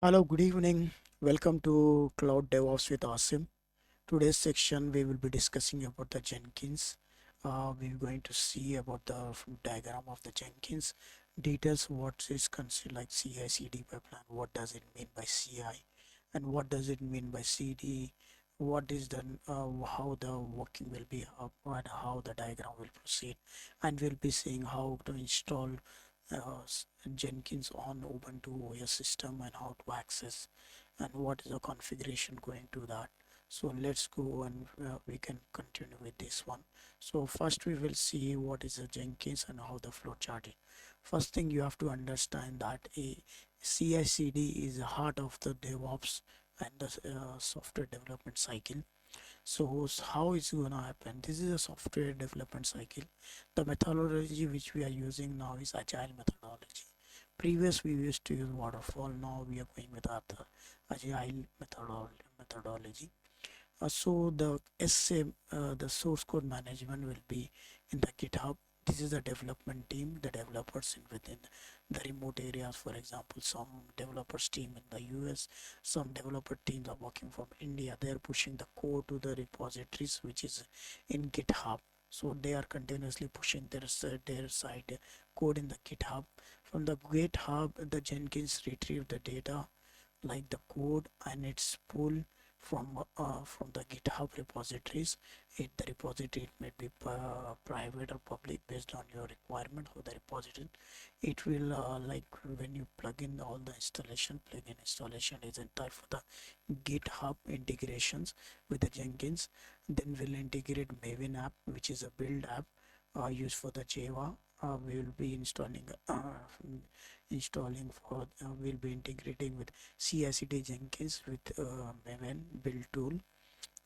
Hello, good evening. Welcome to Cloud DevOps with Asim. Today's section we will be discussing about the Jenkins. We're going to see about the diagram of the Jenkins, details what is considered like CI/CD pipeline, what does it mean by CI, and what does it mean by CD, what is the how the working will be up and how the diagram will proceed, and we'll be seeing how to install Jenkins on Ubuntu OS system and how to access and what is the configuration going to that. So let's go and we can continue with this one. So first we will see what is a Jenkins and how the flow chart is. First thing you have to understand that a CI/CD is the heart of the DevOps and the software development cycle. So how it's gonna happen? This is a software development cycle. The methodology which we are using now is agile methodology. Previous we used to use waterfall. Now we are going with other agile methodology. So the the source code management will be in the GitHub. This is the development team, the developers in within the remote areas. For example, some developers team in the US, some developer teams are working from India. They are pushing the code to the repositories, which is in GitHub. So they are continuously pushing their side code in the GitHub. From the GitHub, the Jenkins retrieve the data like the code and its pull from the GitHub repositories. The repository it may be private or public based on your requirement of the repository. It will like when you plug in all the installation, plugin installation is entire for the GitHub integrations with the Jenkins. Then we'll integrate Maven app, which is a build app used for the Java. We will be installing for we'll be integrating with CI/CD Jenkins with Maven build tool,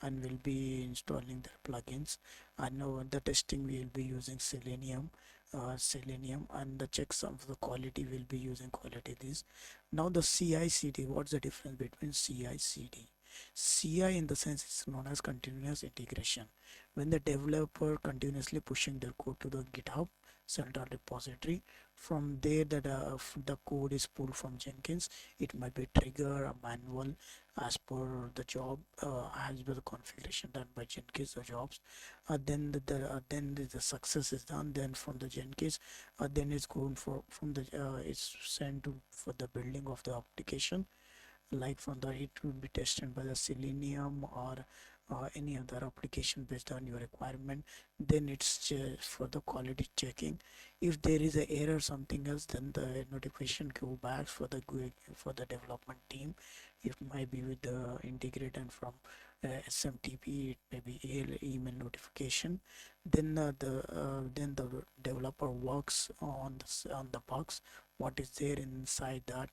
and we'll be installing the plugins. And the testing we will be using Selenium, and the checks of the quality will be using quality this. Now the CI/CD, what's the difference between CI/CD? CI in the sense is known as continuous integration. When the developer continuously pushing their code to the GitHub central repository, from there the code is pulled from Jenkins. It might be trigger a manual as per the job, as per the configuration done by Jenkins the jobs. Then the success is done. Then from the Jenkins, then it's going for from the it's sent to for the building of the application, like from the it will be tested by the Selenium or any other application based on your requirement. Then it's for the quality checking. If there is a error something else, then the notification go back for the development team. It might be with the integrator from SMTP, it may be email notification. Then the developer works on the bugs what is there inside that,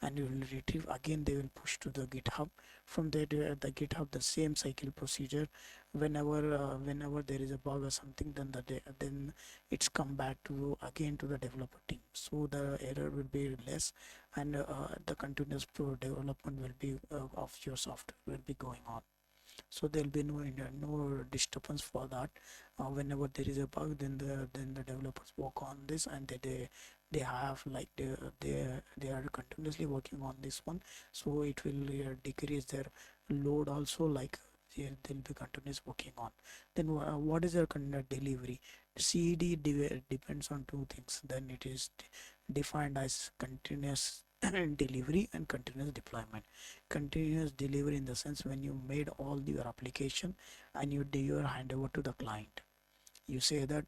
and you will retrieve again. They will push to the GitHub. From there the GitHub the same cycle procedure. Whenever there is a bug or something, then then it's come back to again to the developer team, so the error will be less, and the continuous development will be of your software will be going on. So there'll be no disturbance for that. Whenever there is a bug, then the developers work on this, and they have like they are continuously working on this one, so it will decrease their load also, like they'll be continuous working on. Then what is their delivery? CED depends on two things. Then it is defined as continuous delivery and continuous deployment. Continuous delivery in the sense when you made all your application and you do your handover to the client, you say that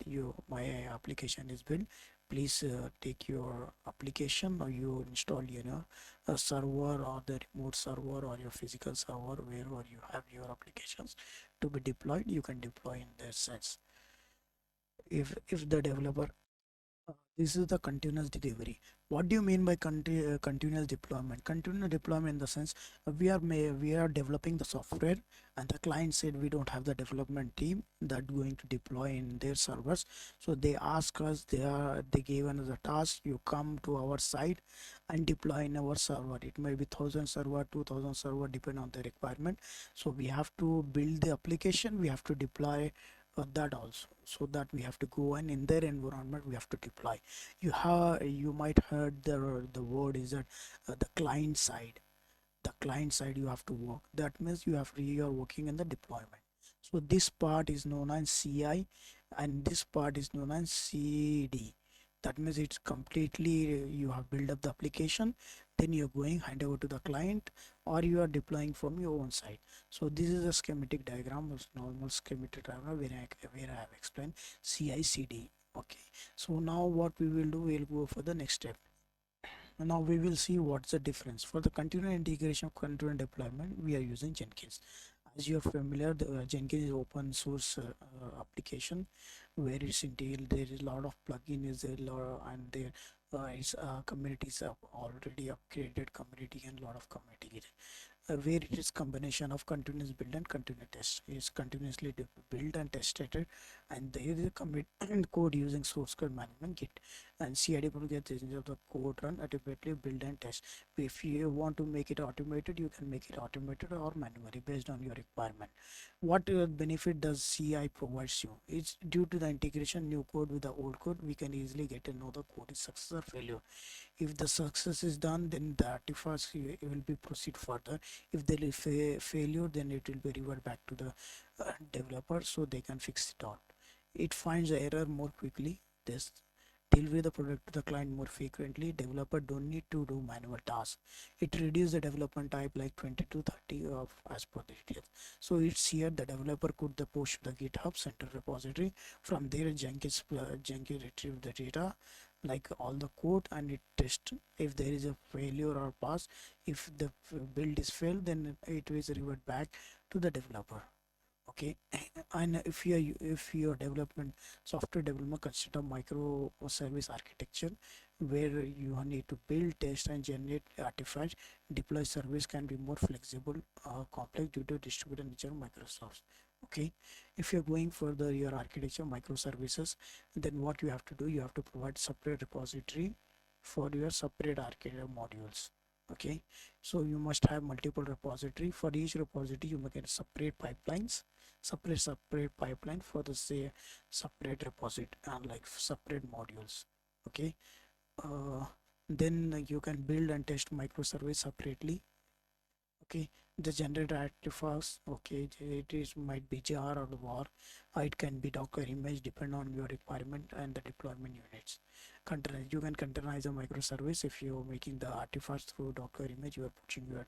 my application is built, please take your application, or you install a server or the remote server or your physical server wherever you have your applications to be deployed. You can deploy in that sense. If the developer this is the continuous delivery. What do you mean by continuous deployment? Continuous deployment in the sense we are developing the software, and the client said we don't have the development team that going to deploy in their servers. So they ask us, they gave another task. You come to our site and deploy in our server. It may be 1,000 server, 2,000 server, depend on the requirement. So we have to build the application. We have to deploy that also, so that we have to go and in their environment we have to deploy. You might heard the word is that the client side. client side you have to work. That means you are working in the deployment. So this part is known as CI and this part is known as CD. That means it's completely you have built up the application, then you're going hand over to the client or you are deploying from your own side. So this is a schematic diagram, a normal schematic diagram where I have explained CI CD. Okay, so now what we will do, we'll go for the next step. Now we will see what's the difference. For the continuous integration, continuous deployment, we are using Jenkins. As you are familiar, the Jenkins is open source application where it's entailed. There is a lot of plugin is there, and there is communities have already upgraded community and lot of community where it is combination of continuous build and continuous test. It's continuously build and tested, and there is a commit code using source code management Git and CID will get the code run automatically build and test. If you want to make it automated, you can make it automated or manually based on your requirement. What benefit does CI provides you? It's due to the integration new code with the old code, we can easily get to know the code is success or failure. If the success is done, then the artifacts will be proceed further. If there is failure, then it will be revert back to the developer so they can fix it out. It finds the error more quickly. This deal with the product to the client more frequently. Developer don't need to do manual tasks. It reduces the development time like 20 to 30 of as per the details. So it's here the developer could the push the GitHub center repository. From there Jenkins retrieve the data like all the code and it test if there is a failure or pass. If the build is failed, then it will revert back to the developer. Okay, and if your development software development consists of microservice architecture where you need to build test and generate artifacts, deploy service can be more flexible complex due to distributed nature of Microsoft. Okay, if you're going further your architecture microservices, then what you have to do, you have to provide separate repository for your separate architecture modules. Okay, so you must have multiple repository. For each repository you make separate pipelines, separate pipeline for the say separate repository and like separate modules. Okay, uh, then you can build and test microservice separately. Okay, the generate artifacts, okay, it is might be jar or war, it can be docker image depend on your requirement and the deployment units. Container, you can containerize a microservice. If you're making the artifacts through docker image, you are pushing your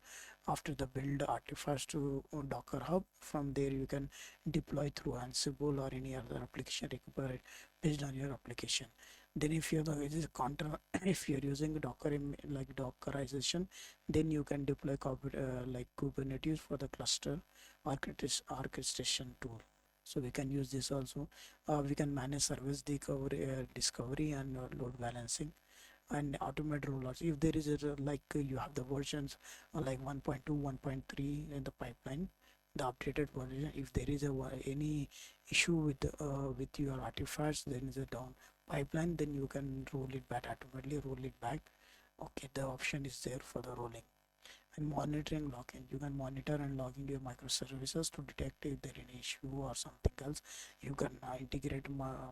after the build artifacts to docker hub. From there you can deploy through Ansible or any other application required based on your application. Then if you're the it is counter if you're using docker like dockerization, then you can deploy like Kubernetes for the cluster orchestration tool. So we can use this also. We can manage service discovery and load balancing and automate rollouts. If there is a like you have the versions like 1.2, 1.3 in the pipeline, the updated version. If there is any issue with your artifacts, then is a down pipeline, then you can roll it back automatically. Roll it back. Okay, the option is there for the rolling and monitoring logging. You can monitor and log into your microservices to detect if there is any issue or something else. You can integrate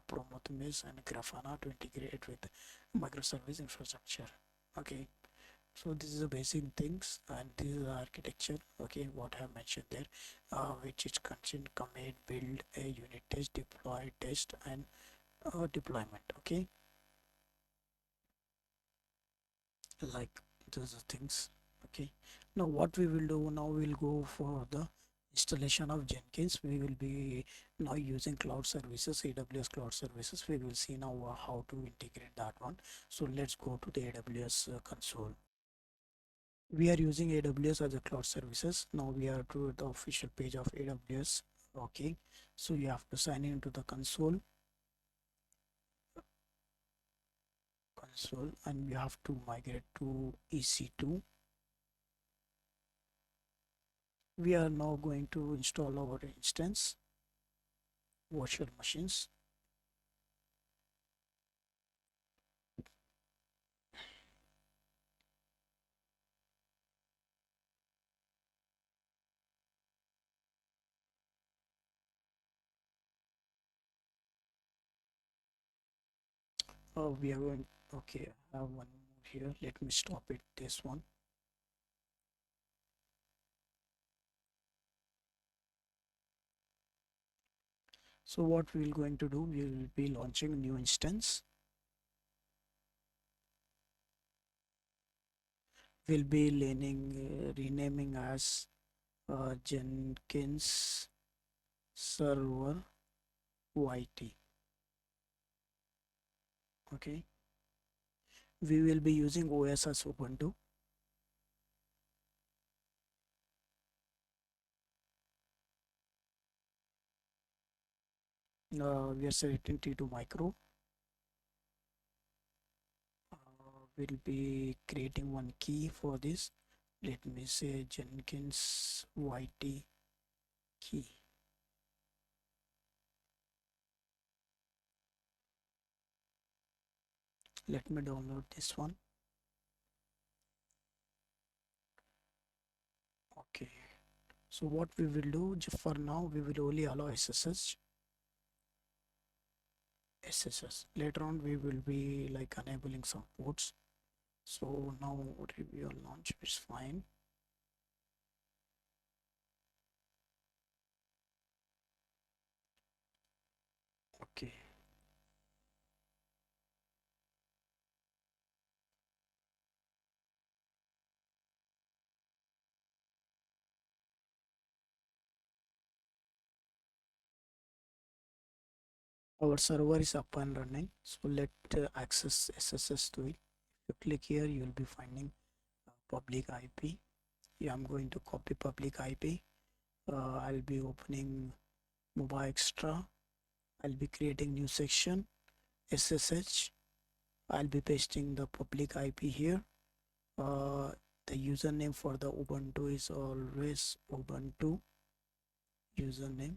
Prometheus and Grafana to integrate with microservice infrastructure. Okay, so this is the basic things and this is the architecture. Okay, what I have mentioned there, which is constant commit, build, a unit test, deploy, test, and deployment. Okay, like those are things. Okay, now what we will do now, we'll go for the installation of Jenkins. We will be now using cloud services, AWS cloud services. We will see now how to integrate that one. So let's go to the AWS console. We are using AWS as a cloud services. Now we are to the official page of AWS. Okay, so you have to sign into the console and you have to migrate to ec2. We are now going to install our instance virtual machines. We are going, okay, I have one more here. Let me stop it, this one. So what we're going to do, we will be launching new instance. We'll be renaming as Jenkins server YT. Okay, we will be using OS as Ubuntu. We are selecting T2 micro. We'll be creating one key for this. Let me say Jenkins YT key. Let me download this one. Okay, so what we will do for now, we will only allow SSS. Later on we will be like enabling some ports. So now review launch is fine. Okay, our server is up and running. So let access SSS to it. If you click here, you will be finding public IP. Yeah, I'm going to copy public IP. I'll be opening mobile extra. I'll be creating new section SSH. I'll be pasting the public IP here. The username for the Ubuntu is always Ubuntu username.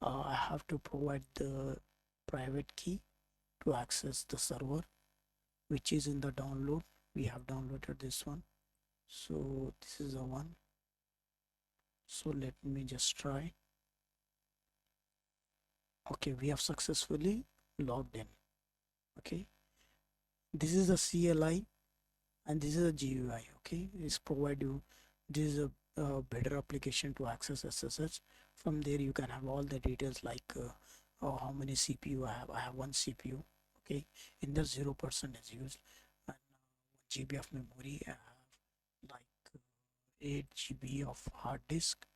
I have to provide the private key to access the server, which is in the download. We have downloaded this one, so this is the one. So let me just try. Okay, we have successfully logged in. Okay, this is the CLI and this is a GUI. Okay, it's provide you, this is a better application to access SSH. From there you can have all the details like how many CPU I have one CPU. Okay, in the 0% is used, and 1 GB of memory. I have like 8 GB of hard disk.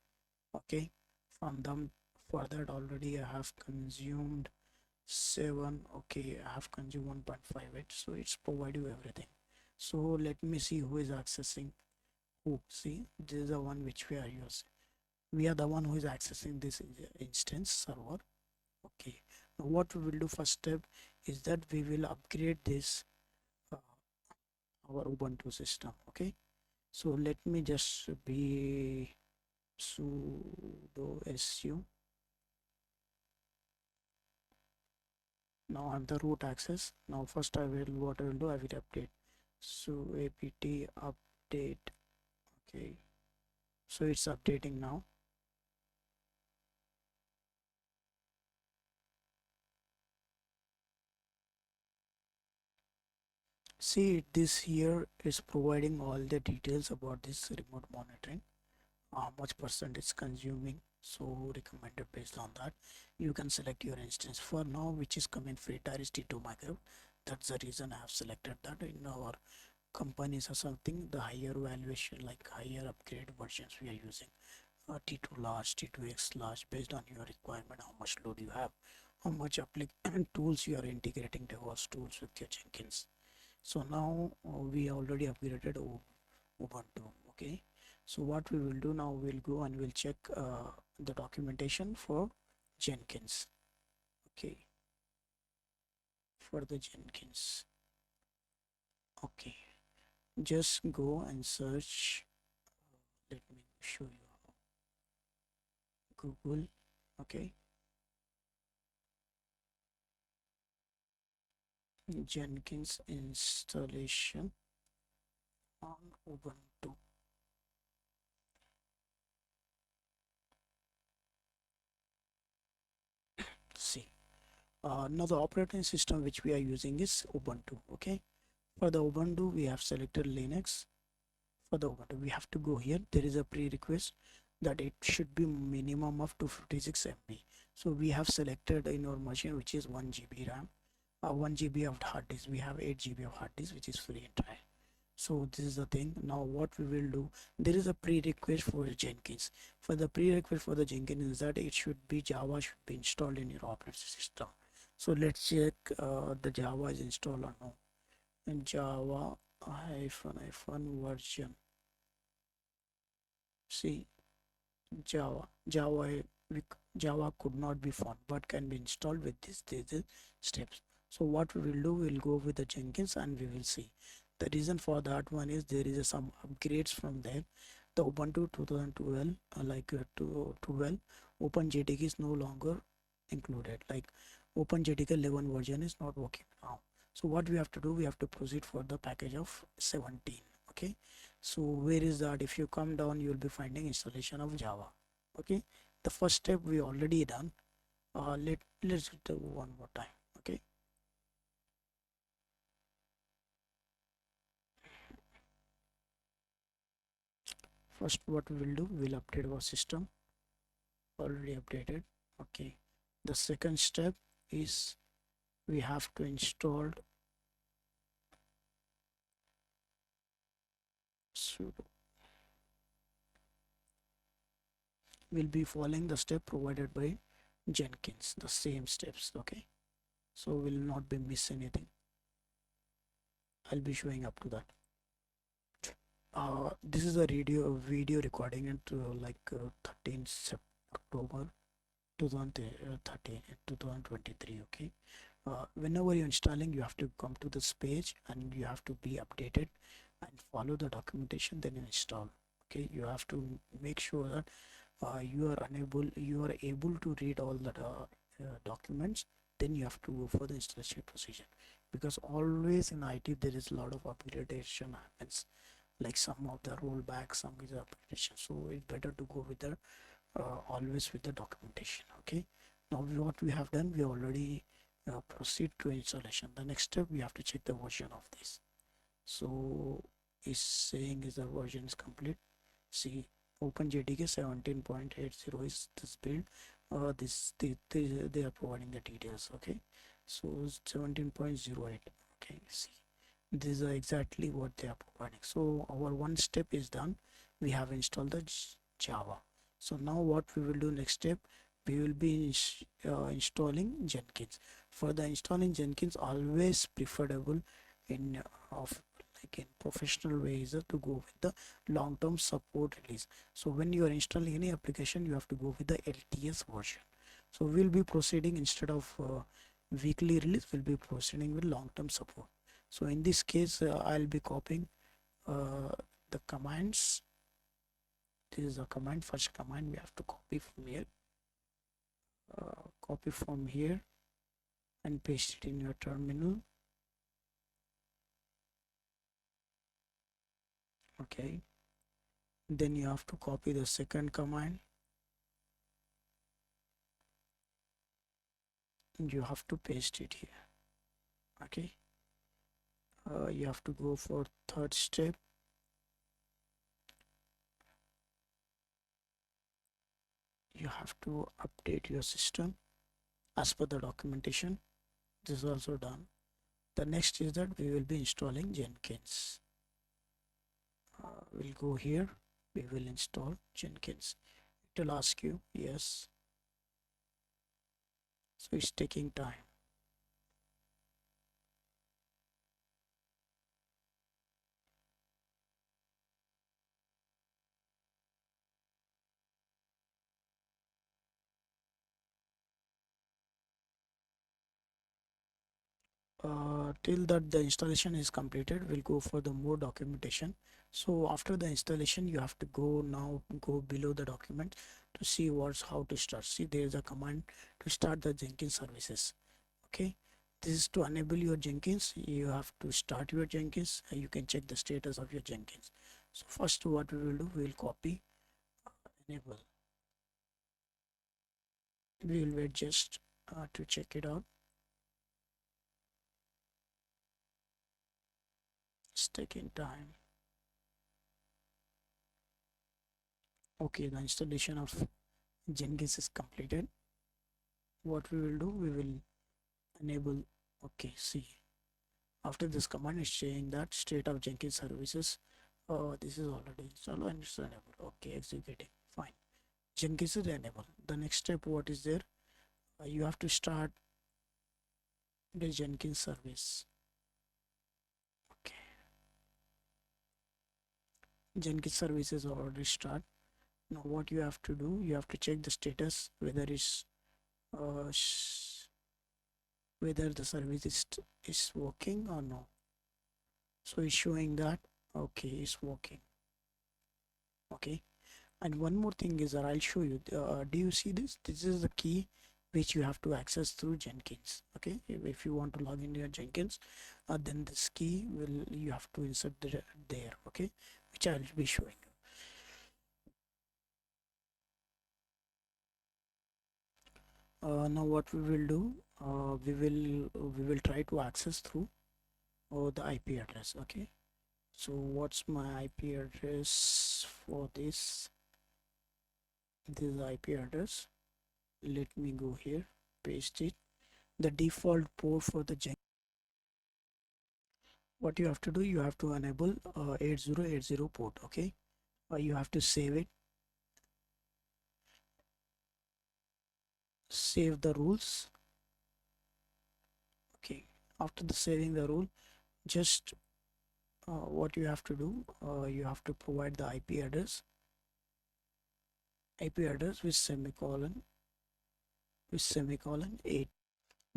Okay, from them, for that already I have consumed 7. Okay, I have consumed 1.58, so it's provide you everything. So let me see who is accessing who. See, this is the one which we are using. We are the one who is accessing this instance server. Okay, now what we will do first step is that we will upgrade this uh, our Ubuntu system. Okay, so let me just be sudo su. Now I'm the root access. Now first I will, what I will do, I will update. So apt update. Okay, so it's updating now. See, this here is providing all the details about this remote monitoring, how much percent it's consuming. So recommended based on that. You can select your instance. For now, which is coming free tier is T2 micro. That's the reason I have selected that. In our companies or something, the higher valuation, like higher upgrade versions we are using. T2 large, T2X large, based on your requirement, how much load you have, how much tools you are integrating DevOps tools with your Jenkins. So now we already upgraded Ubuntu. Okay, so what we will do now, we'll go and we'll check the documentation for Jenkins. Okay, for the Jenkins. Okay, just go and search. Let me show you Google. Okay, Jenkins installation on Ubuntu. See, now the operating system which we are using is Ubuntu. Okay, for the Ubuntu we have selected Linux. For the Ubuntu we have to go here. There is a prerequisite. that it should be minimum of 256 MB. So we have selected in our machine which is 1 GB RAM, 1 GB of hard disk. We have 8 GB of hard disk which is free entire. So this is the thing. Now what we will do, there is a prerequisite for Jenkins. For the prerequisite for the Jenkins is that it should be Java should be installed in your operating system. So let's check the Java is installed or no. And Java hyphen version. See, Java could not be found but can be installed with these steps. So what we will do, we'll go with the Jenkins and we will see. The reason for that one is there is some upgrades from there. The Ubuntu 2012 to 12 OpenJDK is no longer included. Like OpenJDK 11 version is not working now. So what we have to do, we have to proceed for the package of 17. Okay, so where is that? If you come down, you will be finding installation of Java. Okay, the first step we already done. Let's do one more time. Okay, first what we will do, we'll update our system. Already updated. Okay, the second step is we have to install sudo. We'll be following the step provided by Jenkins, the same steps. Okay, so we'll not be miss anything. I'll be showing up to that. This is a video recording at 13 October 2013 2023. Okay, whenever you're installing, you have to come to this page and you have to be updated and follow the documentation, then you install. Okay, you have to make sure that you are able to read all the documents, then you have to go for the installation procedure, because always in IT there is a lot of upgradation happens, like some of the rollback, some is upgradation, so it's better to go with the always with the documentation. Okay, now what we have done, we already proceed to installation. The next step, we have to check the version of this. So is saying is the version is complete. See, OpenJDK 17.80 is this build. They are providing the details. Okay, so 17.08. Okay, see, this is exactly what they are providing. So our one step is done. We have installed the Java. So now what we will do next step, we will be installing Jenkins. For the installing Jenkins, always preferable in of like in professional ways to go with the long-term support release. So when you are installing any application, you have to go with the LTS version. So we'll be proceeding instead of weekly release, we'll be proceeding with long-term support. So in this case, I'll be copying the commands. This is a command, first command we have to copy from here, and paste it in your terminal. Okay, then you have to copy the second command, and you have to paste it here. Okay, you have to go for third step. You have to update your system as per the documentation. This is also done. The next is that we will be installing Jenkins. We'll go here, we will install Jenkins. It will ask you yes, so it's taking time. Till that the installation is completed, we'll go for the more documentation. So after the installation, you have to go below the document to see what's how to start. See, there is a command to start the Jenkins services. Okay, this is to enable your Jenkins. You have to start your Jenkins. You can check the status of your Jenkins. So first what we will do, we will copy, enable. We will wait just to check it out. It's taking time. Okay, the installation of Jenkins is completed. What we will do, we will enable. Okay, see, after this command is saying that state of Jenkins services. This is already installed and it's enabled. Okay, executing. Fine. Jenkins is enabled. The next step, what is there? You have to start the Jenkins service. Okay, Jenkins services already start. Now, what you have to do, you have to check the status whether it's uh, whether the service is working or no. So it's showing that okay, it's working. Okay, and one more thing is that I'll show you. Do you see this? This is the key which you have to access through Jenkins. Okay, if you want to log into your Jenkins, then this key will you have to insert there. Okay, which I'll be showing you. Now what we will do, we will try to access through the IP address. Okay, so what's my IP address for this? This is the IP address. Let me go here, paste it. The default port for the Jenkins. What you have to do, you have to enable 8080 port. Okay, you have to save it, save the rules. Okay, after the saving the rule, just what you have to do, you have to provide the IP address with semicolon 8.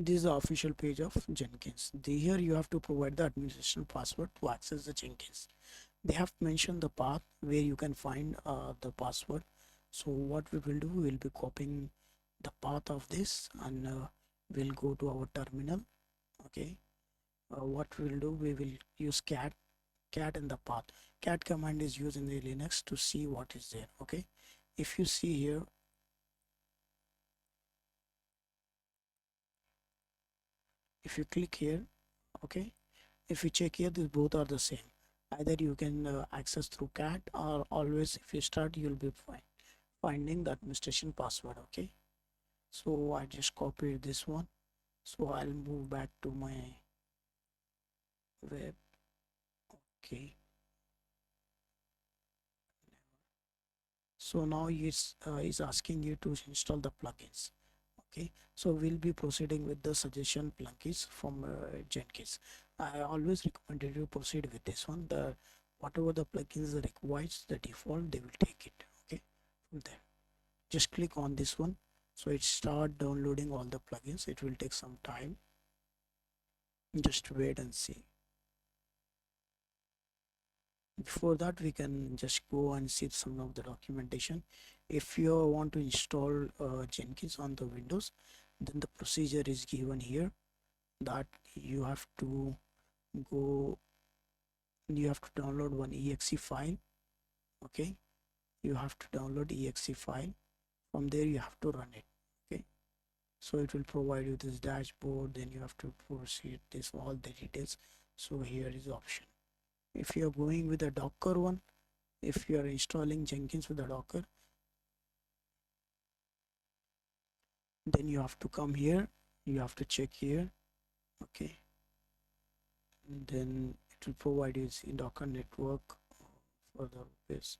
This is the official page of Jenkins. Here you have to provide the administration password to access the Jenkins. They have mentioned the path where you can find the password. So what we will do, we will be copying the path of this and we'll go to our terminal. Okay, what we will do, we will use cat in the path. Cat command is used in the Linux to see what is there. Okay, if you see here, if you click here, okay, if you check here, these both are the same. Either you can access through cat, or always if you start, you'll be finding the administration password. Okay, so I just copied this one, so I'll move back to my web. Okay, so now it's asking you to install the plugins. Okay, so we'll be proceeding with the suggestion plugins from Jenkins. I always recommend you to proceed with this one. The whatever the plugins requires the default, they will take it. Okay, from there just click on this one, so it start downloading all the plugins. It will take some time, just wait and see. Before that, we can just go and see some of the documentation. If you want to install Jenkins on the Windows, then the procedure is given here, that you have to go, you have to download one exe file. Okay, you have to download exe file. From there you have to run it. Okay, so it will provide you this dashboard, then you have to proceed this all the details. So here is the option. If you are going with a Docker one, if you are installing Jenkins with a Docker, then you have to come here, you have to check here. Okay, and then it will provide you in Docker network for the base.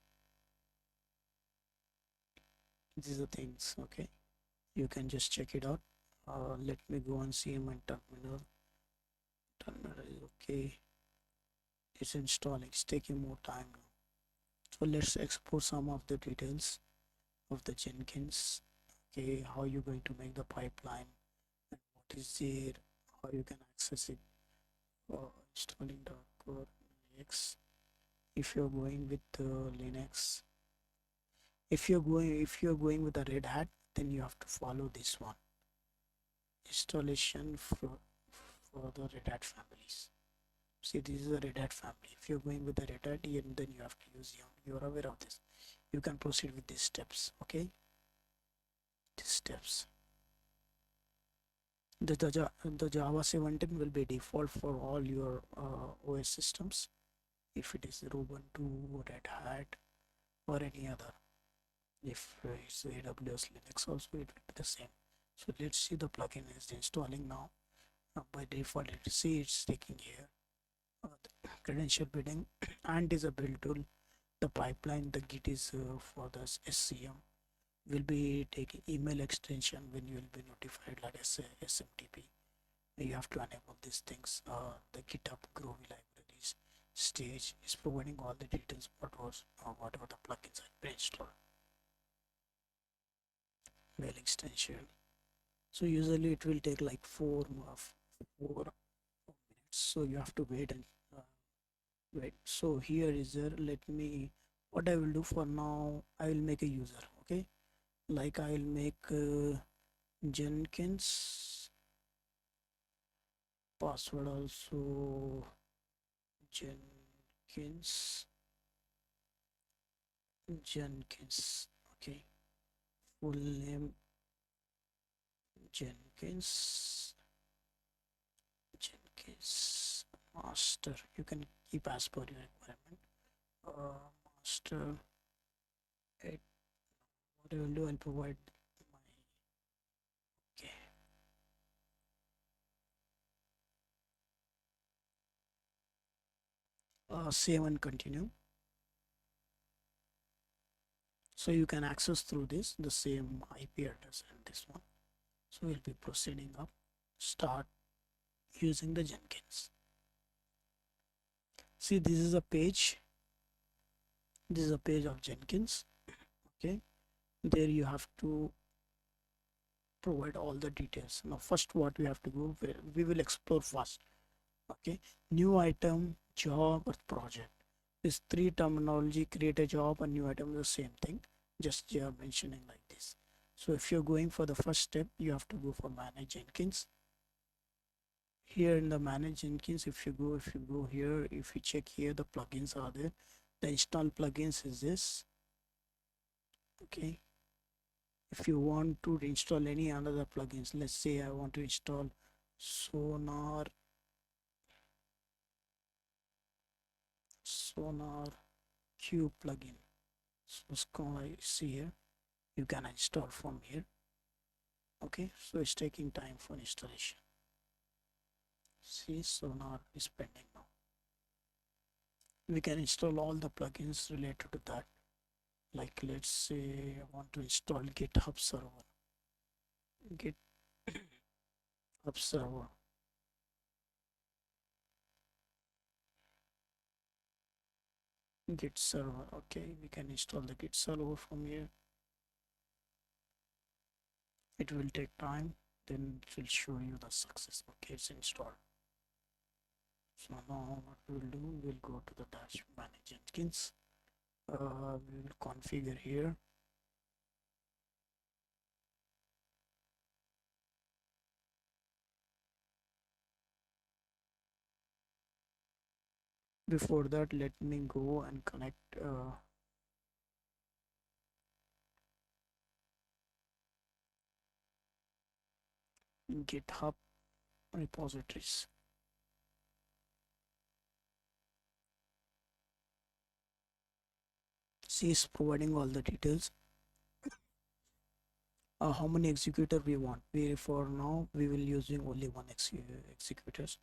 These are things. Okay, you can just check it out. Let me go and see my terminal is okay. It's installing, it's taking more time now. So let's explore some of the details of the Jenkins. Okay, how you're going to make the pipeline and what is there, how you can access it. Installing Docker Linux. If you're going with Linux, if you're going with the Red Hat, then you have to follow this one. Installation for the Red Hat families. See, this is a Red Hat family. If you're going with the Red Hat, then you have to use you're aware of this. You can proceed with these steps. Okay, these steps. The Java 17 will be default for all your OS systems. If it is Ubuntu, Red Hat, or any other. If it's AWS Linux also, it will be the same. So let's see the plugin is installing now. By default, it see it's taking here the credential building and is a build tool. The pipeline, the Git is for the SCM. Will be taking email extension when you will be notified like SMTP. You have to enable these things. The GitHub Groovy libraries stage is providing all the details whatever the plugins are installed. Mail extension. So usually it will take like 4 minutes. So you have to wait and wait. So here is there. Let me. What I will do for now, I will make a user. Okay, like I will make Jenkins password also Jenkins Jenkins. Okay, full name Jenkins Jenkins master. You can keep as per your requirement. Master. It, what I will do, I'll provide my. Okay. Save and continue. So you can access through this the same IP address and this one. So we'll be proceeding up. Start using the Jenkins. See, this is a page. This is a page of Jenkins. Okay, there you have to provide all the details. Now, first, what we have to go, we will explore first. Okay, new item, job, or project. This three terminology: create a job, a new item, the same thing. Just you are mentioning like this. So if you're going for the first step, you have to go for manage Jenkins. Here in the manage Jenkins, if you go here, if you check here, the plugins are there. The install plugins is this. Okay, if you want to install any another plugins, let's say I want to install sonar q plugin. So I see here, you can install from here. Okay, so it's taking time for installation. See, sonar is pending now. We can install all the plugins related to that. Like let's say I want to install GitHub server. GitHub server. Git server. Okay, we can install the Git server from here. It will take time, then it will show you the success. Okay, it's installed. So now what we'll do, we'll go to the dash manage Jenkins. We will configure here. Before that, let me go and connect GitHub repositories. C is providing all the details. How many executor we want? We for now we will using only one executors.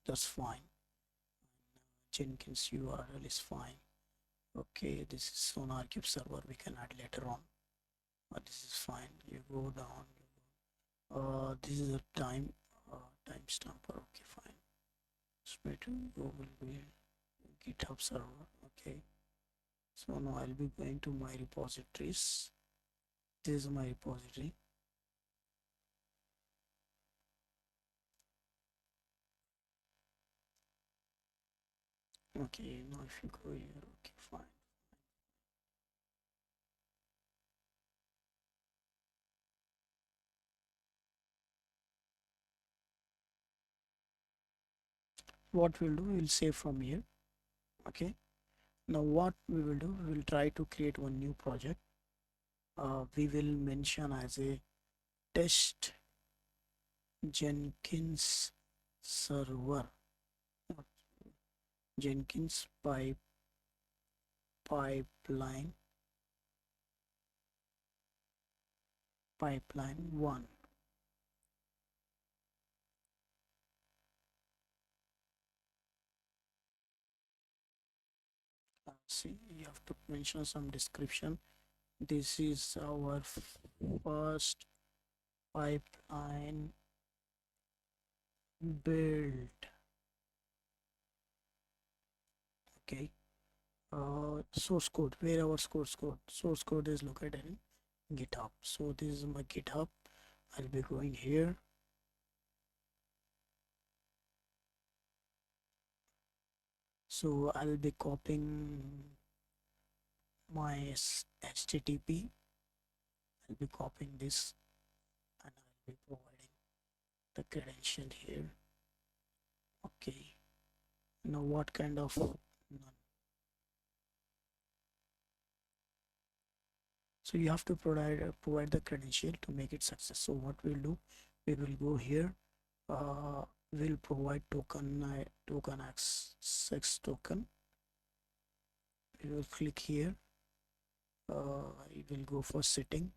That's fine. Jenkins URL is fine. Okay, this is Sonar Cube server. We can add later on. But this is fine. You go down. This is a timestamp. Okay, fine. Straight to go will be GitHub server. Okay. So now I'll be going to my repositories. This is my repository. Okay, now if you go here, okay, fine. What we'll do, we'll save from here. Okay. Now what we will do, we will try to create one new project. We will mention as a test Jenkins server. Jenkins pipeline pipeline 1. See, you have to mention some description. This is our first pipeline build. Okay. Source code, where our source code is located in GitHub. So this is my GitHub. I'll be going here. So I'll be copying my HTTP. I'll be copying this and I'll be providing the credential here. Okay. Now what kind of none. So you have to provide the credential to make it success. So what we'll do, we will go here. We'll provide token access token. We will click here. You will go for setting.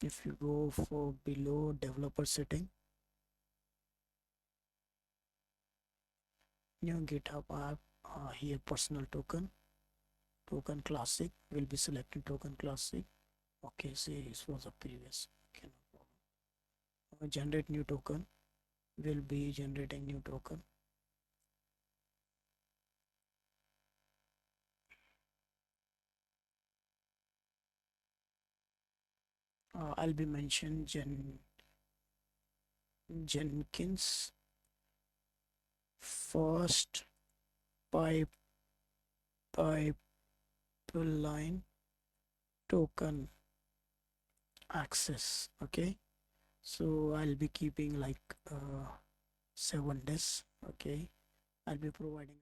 If you go for below developer setting, new GitHub app, here personal token classic, will be selecting token classic. Okay, see, this was a previous. Okay, no problem. Generate new token, will be generating new token. I'll be mention Jenkins first pipeline token access. Okay, so I'll be keeping like 7 days. Okay, I'll be providing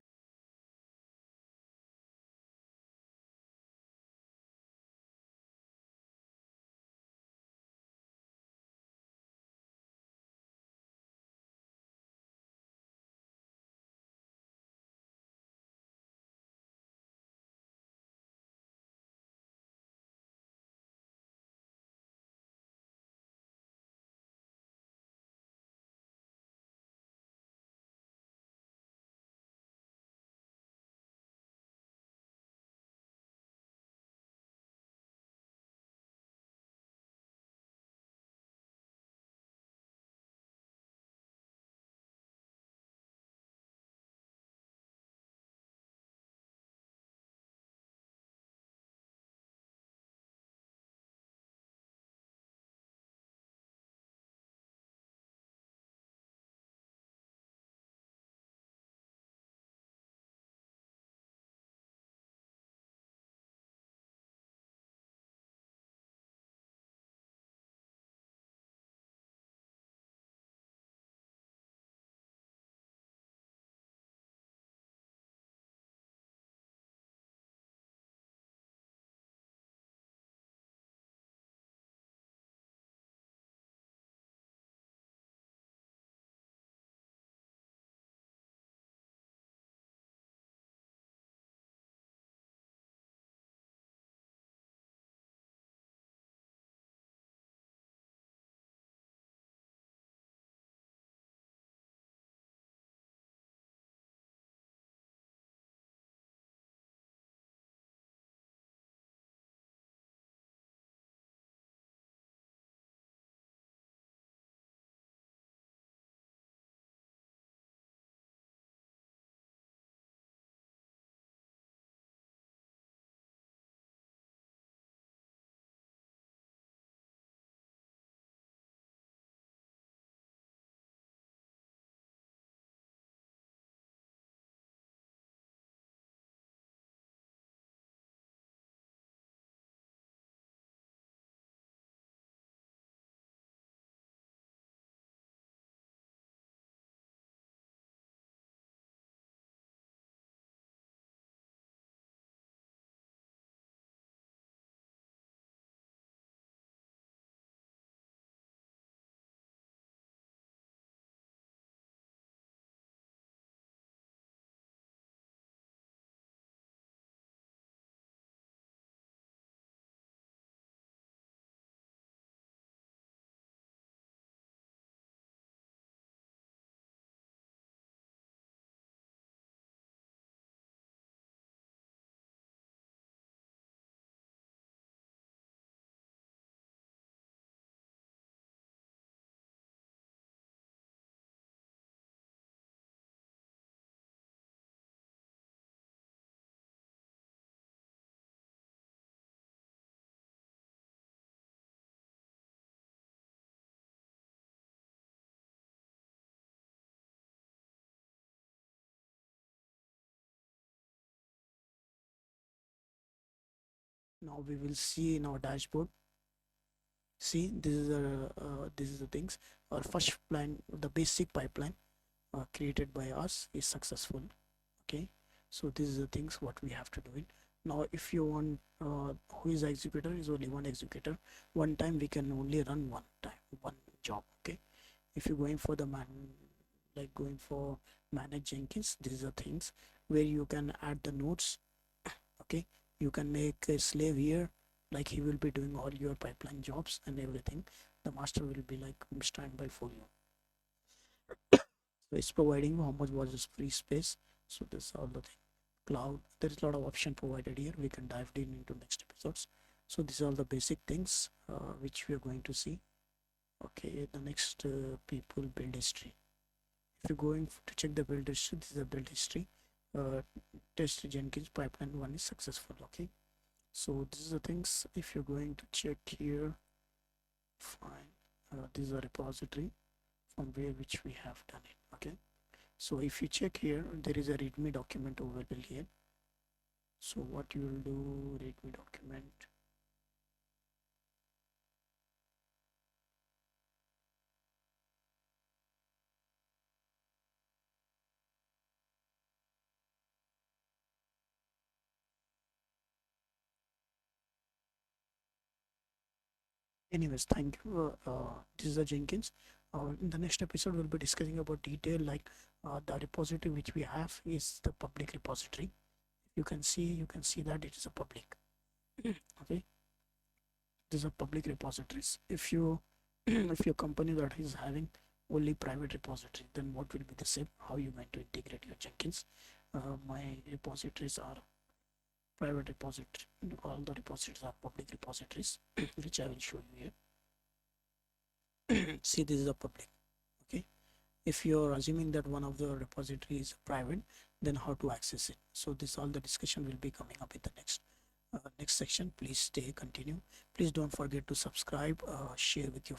Now we will see in our dashboard. See, this is the things. Our first plan, the basic pipeline created by us is successful. Okay, so this is the things what we have to do it. Now if you want, who is executor is only one executor. One time we can only run one time, one job. Okay, if you're going for the going for manage Jenkins, these are things where you can add the nodes. Okay, you can make a slave here, like he will be doing all your pipeline jobs and everything. The master will be like standby for you. So it's providing how much was this free space. So this is all the thing. Cloud, there is a lot of option provided here. We can dive in into next episodes. So these are all the basic things which we are going to see. Okay, the next people build history. If you're going to check the build history, this is a build history. Test Jenkins pipeline one is successful. Okay, so this is the things. If you're going to check here, fine. This is a repository from where which we have done it. Okay, so if you check here, there is a readme document available here. So what you will do, readme document. Anyways, thank you. This is a Jenkins. In the next episode, we'll be discussing about detail like the repository which we have is the public repository. You can see that it is a public. Okay, these are public repositories. If you if your company that is having only private repository, then what will be the same? How you going to integrate your Jenkins? My repositories are private repository. All the repositories are public repositories, which I will show you here. See, this is a public. Okay, if you're assuming that one of the repository is private, then how to access it? So this all the discussion will be coming up in the next section. Please stay continue. Please don't forget to subscribe, share with your